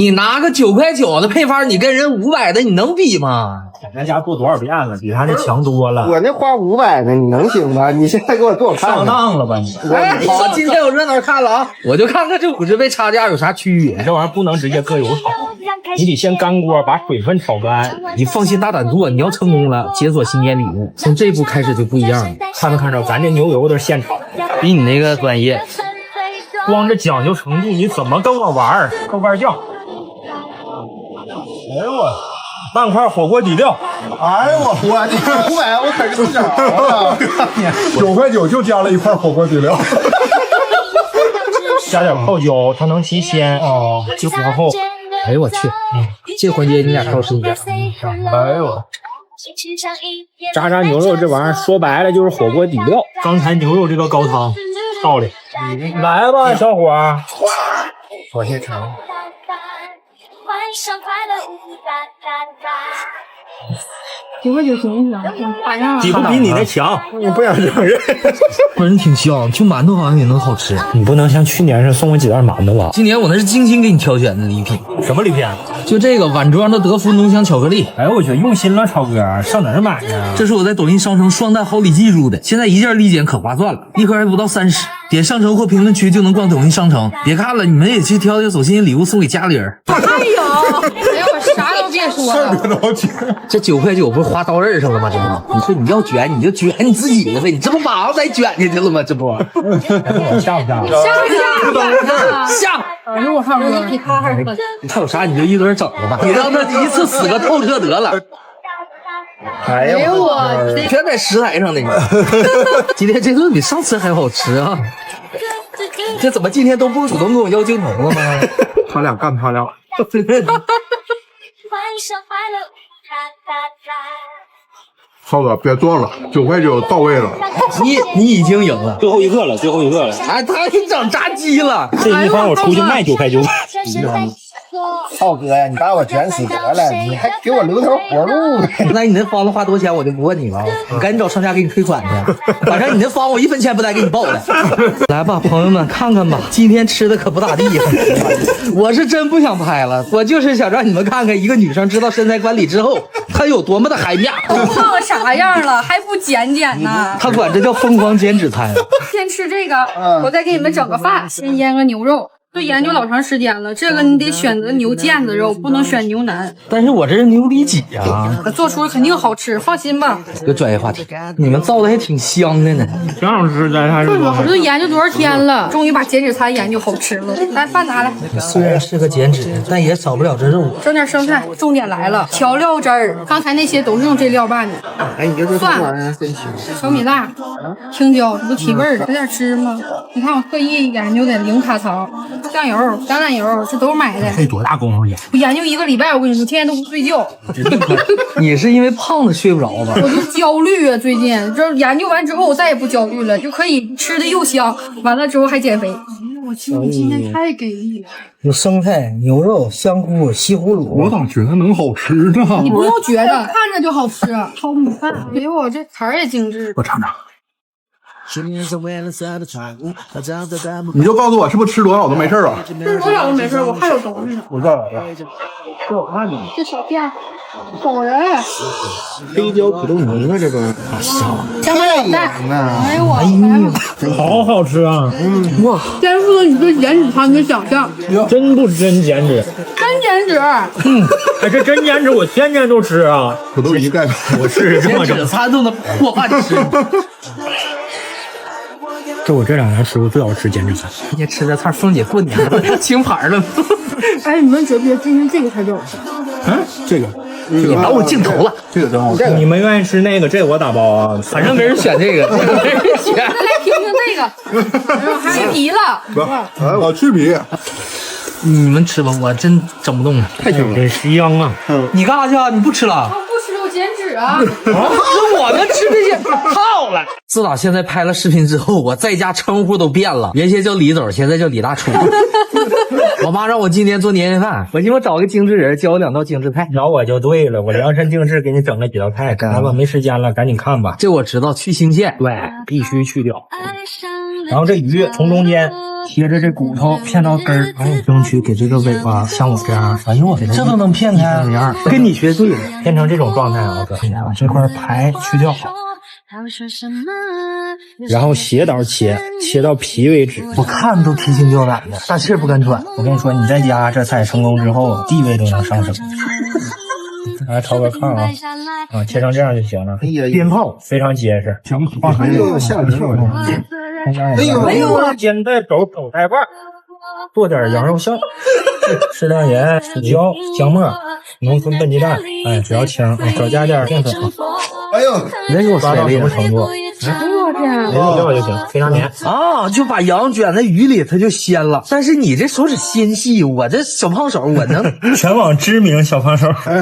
你拿个9.9块的配方，你跟人500的，你能比吗？咱家做多少遍了，比他那强多了。我那花500呢，你能行吗？你现在给我做看看。上当了吧你？哎，好，今天有热闹看了啊！我就看看这50倍差价有啥区别。这玩意儿不能直接搁油炒，你得先干锅把水分炒干。你放心大胆做，你要成功了，解锁新年礼物。从这一步开始就不一样了。看没看着？咱这牛油都是现炒的，比你那个专业。光这讲究程度，你怎么跟我玩？豆瓣酱。哎呦我，半块火锅底料。哎呦我的500，我可是不少啊！9.9就加了一块火锅底料，加点泡椒，它能提鲜哦。然后，哎呦我去，这环节你俩超时一点。哎呦，炸牛肉这玩意儿说白了就是火锅底料。刚才牛肉这个高汤倒里，来吧，小伙儿。我先尝。9.9行啊，咋样？几乎比你的强，你不想承认？不是挺香，就馒头好像也能好吃。你不能像去年似的送我几袋馒头吧？今年我那是精心给你挑选的礼品。什么礼品？就这个碗装的德芙浓香巧克力。哎呦我去，用心了，超哥，上哪儿买呀？这是我在抖音商城双待好礼记住的，现在一件立减可划算了，一盒还不到30，点上城或评论区就能逛抖音商城。别看了，你们也去挑挑走心礼物送给家里人。哎呦，我啥都别说了。这9.9不是花刀刃上了吗？这不，你说你要卷你就卷你自己的呗，你这不马上再卷进去了吗？这不下不下？下。哎呦我看哥，比他还狠。你看有啥你就一轮整了吧，你让他一次死个透彻得了。哎呦我，全在食材上那个。今天这顿比上次还好吃啊！这怎么今天都不主动跟我要镜头了吗？他俩干漂亮了。浩哥，别做了，9.9到位了。你已经赢了，最后一个了，最后一个了。哎，他给你整炸鸡了。这一方我出去卖9.9。浩哥呀，你把我卷死得了，你还给我留条活路。那你那方子花多少钱我就不问你了，你赶紧找商家给你退款去。反正你那方我1分钱不带给你报的。来吧，朋友们看看吧，今天吃的可不咋地呀。我是真不想拍了，我就是想让你们看看一个女生知道身材管理之后，她有多么的海面。都胖个啥样了，还不减减呢？她管这叫疯狂减脂餐。先吃这个，我再给你们整个饭，先腌个牛肉。这研究老长时间了，这个你得选择牛腱子肉，不能选牛腩。但是我这是牛里脊呀，做出肯定好吃，放心吧。个专业话题，你们造的还挺香的呢。挺好吃的，还是我都研究多少天了，终于把减脂餐研究好吃了。来，饭拿来。虽然是个减脂，但也少不了这肉。整点生菜，重点来了，调料汁儿。刚才那些都是用这料拌的。哎，你这是蒜、小米辣、青椒，这不提味儿的，有点吃吗？你看我特意研究的零卡槽。酱油、橄榄油，这都是买的。这多大功夫呀？我研究1个礼拜，我跟你说，天天都不睡觉。你是因为胖子睡不着吧？我就焦虑啊，最近这研究完之后，我再也不焦虑了，就可以吃的又香，完了之后还减肥。我去，你今天太给力了！有生菜、牛肉、香菇、西葫芦。我咋觉得能好吃呢？你不用觉得，看着就好吃。炒米饭，哎呦，这词儿也精致。我尝尝。你就告诉我是不是吃多少都没事啊？吃多少都没事，我还有东西呢。我这来了，这我看呢。这小店走人。黑椒土豆泥啊，这个香港老蛋，哎呦我，好好吃啊！哇，颠覆了你对减脂餐的想象。真不真减脂？真减脂。哎，这真减脂，我天天都吃啊！土豆泥盖饭，我试试这么减脂餐都能破饭吃。这我这2年吃过最好吃减脂餐。今天吃的菜，凤姐过年了，清牌了。哎，你们觉不觉得今天这个才最好吃？这个你把我镜头了，这个真好吃。你们愿意吃那个，这我打包啊。反正没人选这个，没人选。再来听听这个，去皮了。哎，我去皮。你们吃吧，我真整不动了，太香了，真香啊！你干啥去啊？你不吃了？我不吃，我减脂啊。那我们吃这些套了。自打现在拍了视频之后，我在家称呼都变了，原先叫李总，现在叫李大厨。我妈让我今天做年夜饭，我寻思找个精致人教我2道精致菜，找我就对了，我量身定制给你整了几道菜。来吧，没时间了，赶紧看吧。这我知道，去腥线，对，必须去掉。然后这鱼从中间贴着这骨头片到根儿，哎，争取给这个尾巴像我这样，哎呦我这都能骗开这样，跟你学对了，变成这种状态啊，哥，把这块排去掉好，然后斜刀切到皮为止。我看都提心吊胆的，大气儿不敢喘。我跟你说，你在家这菜成功之后，地位都能上升。来炒个炕啊，切成这样就行了。鞭炮非常结实，行，放开了，吓一跳。哎呦，煎带肘带把，做点羊肉馅，适量盐、胡椒、姜末、农村笨鸡蛋，哎，只要轻，少加点淀粉。哎呦，人给我抓到什么程度？没有料就行，非常黏啊！就把羊卷在鱼里，它就鲜了。但是你这手指纤细，我这小胖手，我能全网知名小胖手。哎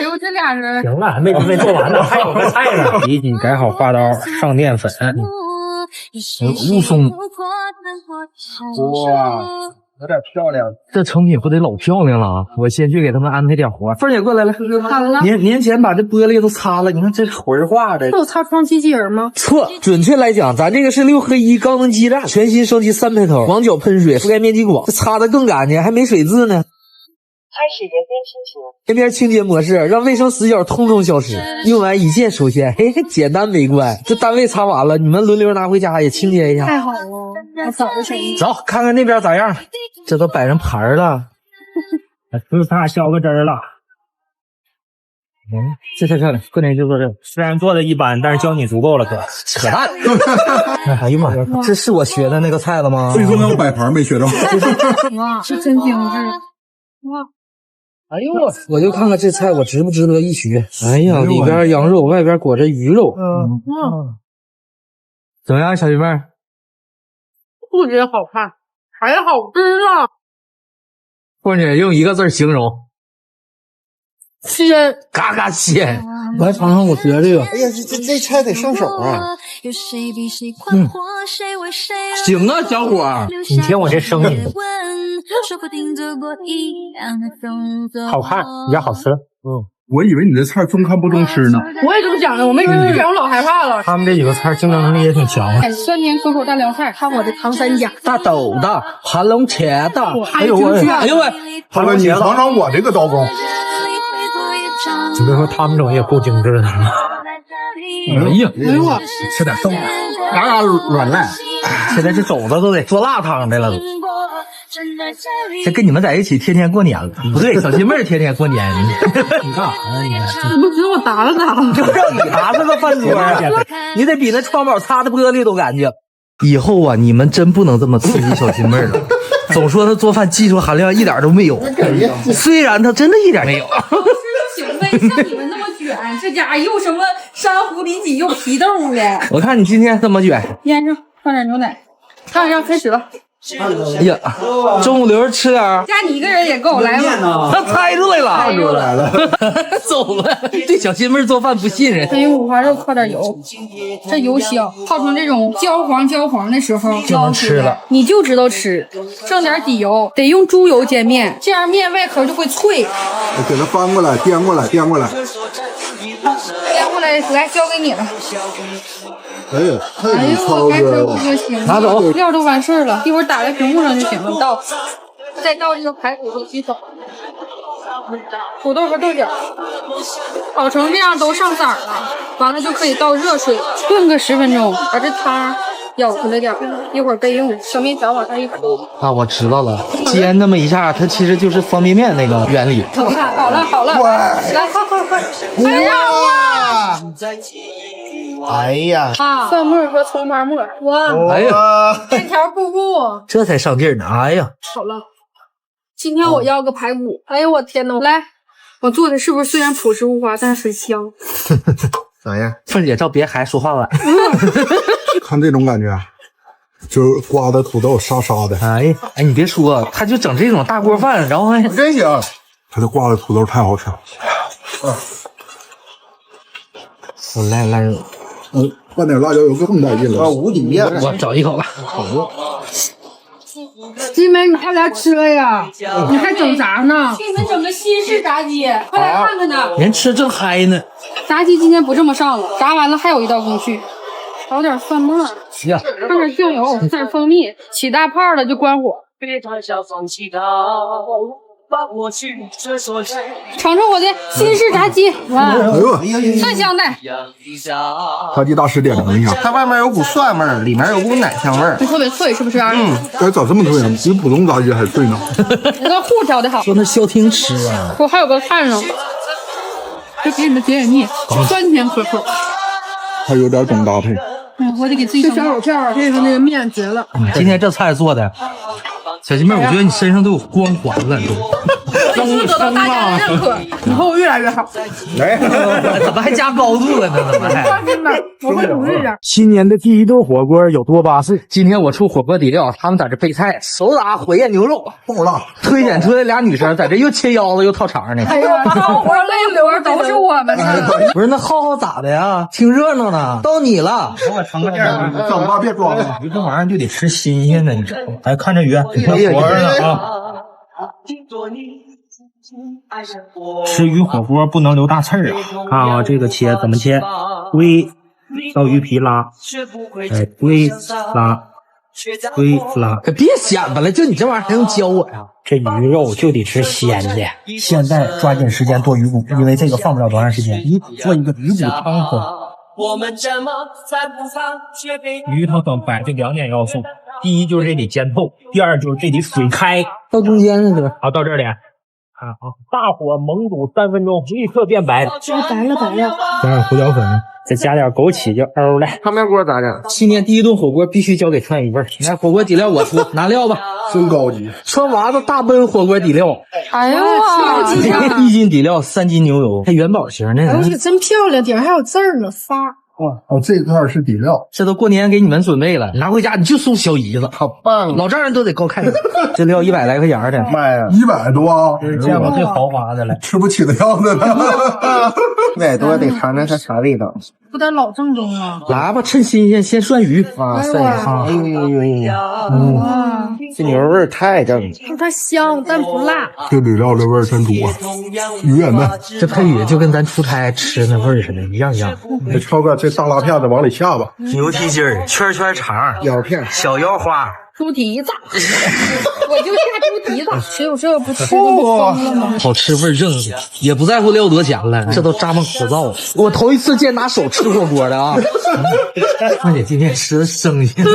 呦，这俩人行了，没做完呢，还有个菜呢。洗洗改好花刀，上淀粉，雾凇。哇，有点漂亮。这成品不得老漂亮了啊！我先去给他们安排点活。凤姐过来了，咋了？年前把这玻璃都擦了，你看这魂化的。这有擦窗机器人吗？错，准确来讲，咱这个是6合1高能基站，全新升级3配头，广角喷水，覆盖面积广，这擦的更干净，还没水渍呢。开始人边清洁，边边清洁模式，让卫生死角通通消失。用完一键收线，嘿嘿，简单美观。这单位擦完了，你们轮流拿回家也清洁一下。太好了，我早就想走，看看那边咋样。这都摆上盘了，就差削个汁儿了。这太漂亮，过年就做这个。虽然做的一般，但是教你足够了，哥。扯淡！哎呀妈呀，这是我学的那个菜了吗？最重要摆盘没学着。哇，是真精致！哇，哎呦我就看看这菜我值不值得一学。哎呀，里边羊肉，外边裹着鱼肉。怎么样，小鱼妹？不仅好看，还好吃啊！凤姐用一个字形容。鲜，嘎嘎鲜！我来尝尝我学这个。哎呀，这菜得上手啊！行啊，小伙儿，你听我这声音，好看也好吃。我以为你这菜中看不中吃呢。我也这么想的，我没吃之前我老害怕了。他们这几个菜竞争能力也挺强啊。酸甜可口大凉菜，看我这唐三甲，大豆的、盘龙茄的，哎呦喂，哎呦喂，好了，你尝尝我这个刀工。你别说他们整也够精致的了。哎呀，吃点豆，嘎嘎软烂。现在这肘子都得做辣汤的了都。这跟你们在一起天天过年了，不对，小金妹天天过年。你干啥呀你？你不给我打了打了，就让你拿这个饭桌啊！你得比那窗宝擦的玻璃都干净。以后啊，你们真不能这么刺激小金妹了。总说她做饭技术含量一点都没有，虽然她真的一点没有。行呗，像你们那么卷，这家伙又什么珊瑚里脊又皮豆的。我看你今天这么卷，腌上，放点牛奶，看上开始了。哎呀，中午留着吃点儿，加你一个人也够，来吧。他猜出来了，走了。对小金妹做饭不信任。先用五花肉泡点油，这油香，泡成这种焦黄的时候就能吃了。你就知道吃，剩点底油，得用猪油煎面，这样面外壳就会脆。我给它翻过来，颠过来。颠过来，来交给你了。哎呀，太哎呦，该可不了。可行？拿走，料都完事儿了，一会儿打在屏幕上就行了。再倒这个排骨和鸡手，土豆和豆角，炒成这样都上色了，完了就可以倒热水炖个10分钟，把这汤舀出来点，一会儿备用。小面条往上一铺。啊，我知道了，煎那么一下，它其实就是方便面那个原理。你看，好了，来，快！哎呀哇！哎呀，蒜末和葱花末，哇！哎呀，面条布布，这才上劲儿呢！哎呀，好了，今天我要个排骨。哎呀，我天呐！来，我做的是不是虽然朴实无华，但是很香？咋样？凤姐照别还说话晚。看这种感觉，就是刮的土豆沙沙的。哎，你别说，他就整这种大锅饭，然后还真行。他这刮的土豆太好吃了。我来肉。拌点辣椒油更带劲了。无敌呀！我找一口吧。金梅，你快来吃了呀！你还整啥呢？给你们整个新式炸鸡，快来看看呢！人吃正嗨呢。炸鸡今天不这么上了，炸完了还有一道工序，炒点蒜末，呀，放点酱油，放点蜂蜜，起大泡了就关火。尝尝我的新式炸鸡，哇，蒜香的。他给大师点评一下，它外面有股蒜味儿，里面有股奶香味儿，特别脆，是不是？哎，咋这么脆呢？比普通炸鸡还脆呢。那个糊调的好。说那消停吃啊，我还有个菜呢，就给你们解解腻，酸甜可口。还有点懂搭配。我得给自己小藕片，配上那个面绝了。今天这菜做的，小鸡妹，我觉得你身上都有光环了，都。终于得到大家的认可，以后越来越好。哎，怎么还加高度了呢？怎么还？放心吧，我会努力的。新年的第一顿火锅有多巴适？今天我出火锅底料，他们在这备菜，手打火焰牛肉，够辣。推荐出来俩女生在这又切腰子又套肠呢。哎呀，干活累活都是我们的。不是那浩浩咋的呀？挺热闹呢，到你了。给我盛个点儿，长大别装了。鱼这玩意儿就得吃新鲜的，你知道吗？哎，看这鱼，活着呢啊！吃鱼火锅不能留大刺儿啊！看啊，这个切怎么切？归到鱼皮拉，哎，归拉，归拉。可别显摆了，就你这玩意儿还用教我呀？这鱼肉就得吃鲜的。现在抓紧时间剁鱼骨，因为这个放不了多长时间。鱼骨做一个鱼骨汤喝。鱼汤中摆这2点要素，第一就是这得煎透，第二就是这得水开。到中间了是吧？好，到这里。看啊，大火猛煮3分钟，立刻变白。白了。加点胡椒粉，再加点枸杞就欧了。汤面锅咋整？新年第一顿火锅必须交给川渝味儿。来，火锅底料我出，拿料吧。真高级。川娃子大奔火锅底料，哎呦哇1斤底料，3斤牛油，还元宝型的。这个真漂亮，顶上还有字儿呢，仨。哦，这块是底料，这都过年给你们准备了，拿回家你就送小姨子，好棒！老丈人都得高看你。这料100来块钱的，妈呀100多啊，这是见过最豪华的了。吃不起的样子了。 100多得尝尝它啥味道。有点老正宗了。来吧，趁新鲜先涮鱼。哇塞！哎呦，哇，这牛肉味儿太正了。它香但不辣。这底料的味儿真足啊，鱼也嫩。这配语就跟咱出差吃那味儿似的，一样。这超哥，这大辣片子往里下吧。牛蹄筋儿、圈肠、腰片、小腰花、猪蹄子，我就下猪蹄子。其实我这个不吃就不疯了吗？好吃味儿正，也不在乎料多钱了，这都扎满口罩。我头一次见拿手吃火锅的啊！那姐今天吃的生鲜，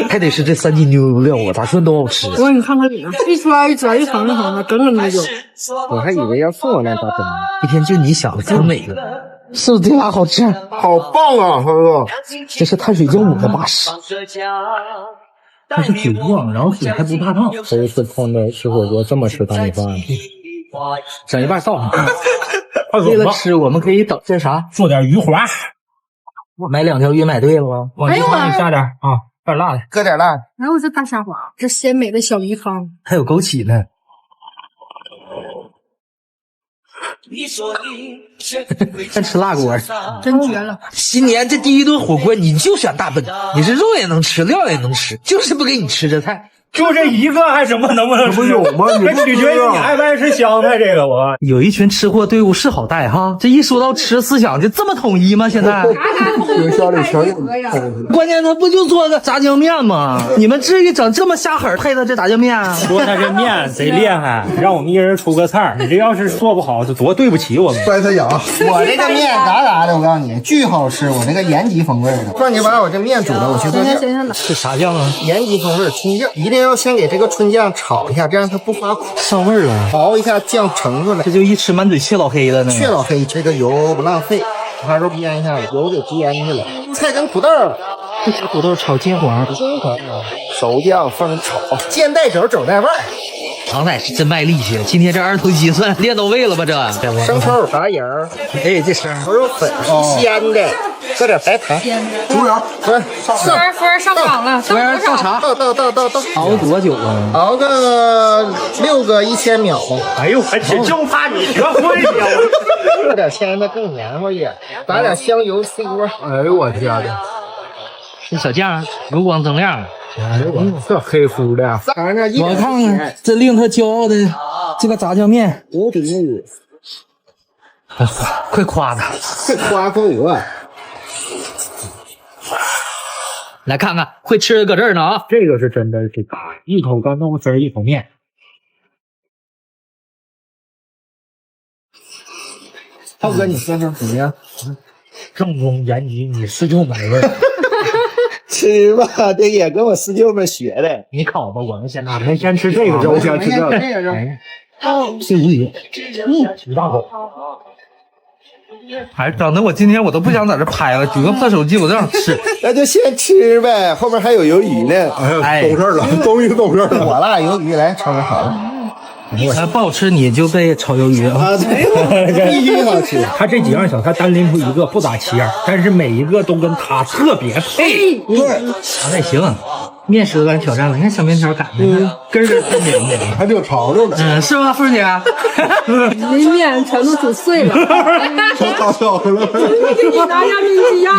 还得是这3斤牛油料啊，咋说都好吃。我说你看看里面，一圈一折一层一层的，根本就有。我还以为要送我那大灯。一天就你想的可美了，是不是这俩好吃？好棒啊，哥哥！这是碳水酵母的巴适。它是嘴旺，然后嘴还不怕烫。头一次碰到吃火锅这么吃大米饭，整一半倒上。为了吃，我们可以等这啥，做点鱼滑，买2条鱼买对了吗？往鱼汤里下点啊，点辣的，搁点辣。然后这大虾滑，这鲜美的小鱼汤，还有枸杞呢。先吃辣锅，真绝了！新年这第一顿火锅你就选大奔，你是肉也能吃，料也能吃，就是不给你吃这菜。就这一个，还什么能不能吃？不有吗？你这取决于你爱不爱吃香菜。这个我有一群吃货队伍是好带哈，这一说到吃，思想就这么统一吗？现在学校里全有。关键他不就做个炸酱面吗？你们至于整这么下狠配的这炸酱面？说他这面贼厉害，让我们一人出个菜，你这要是做不好，就多对不起我们。掰他牙。我这个面嘎嘎的，我告诉你，巨好吃。我那个延吉风味的，说你把我这面煮的，我去做酱。这啥酱啊？延吉风味春酱，一定要先给这个春酱炒一下，这样它不发苦。上味儿了，熬一下酱盛出来，这就一吃满嘴血老黑了呢。血老黑，这个油不浪费，把肉煸一下，油给煎去了。菜跟土豆，这小土豆炒金黄，熟酱放炒，煎带肘，肘带腕。常仔是真卖力气，今天这2头鸡算练到位了吧？生抽、白油，哎，这声牛肉粉，鲜的，搁点白糖。服务员，来，服务员上场了，服务员倒茶，倒，熬多久啊？熬个6个1000秒。哎呦，还真就怕你学会了。搁点鲜的更黏糊一点，打点香油丝锅。哎呦我天哪！这小酱油光锃亮。这黑乎的，我看看这令他骄傲的这个炸酱面，无比无语，快夸他！这夸过我。来看看会吃的搁这儿呢啊！这个是真的是一口干豆丝儿，一口面。浩哥，你说说怎么样？正宗延吉你四舅美味。吃吧，这也跟我四舅们学的。你烤吧，我们先拿，咱先吃这个肉，先吃这个。哎，这无语，一大口。还整的我今天我都不想在这拍了，举个破手机我都想吃。那就先吃呗，后面还有鱿鱼呢。哎，懂事儿了，终于懂事儿了。火辣鱿鱼，来炒个好的。不好吃你就被炒鱿鱼啊！啊，对，必须好吃。它这几样小菜单拎出一个不咋起眼，但是每一个都跟它特别配。那行，面食来挑战了。你看小面条擀的，根儿分明的，还挺长着呢。是吧，凤姐？那面全都煮碎了，都打小了。给你拿下面积压。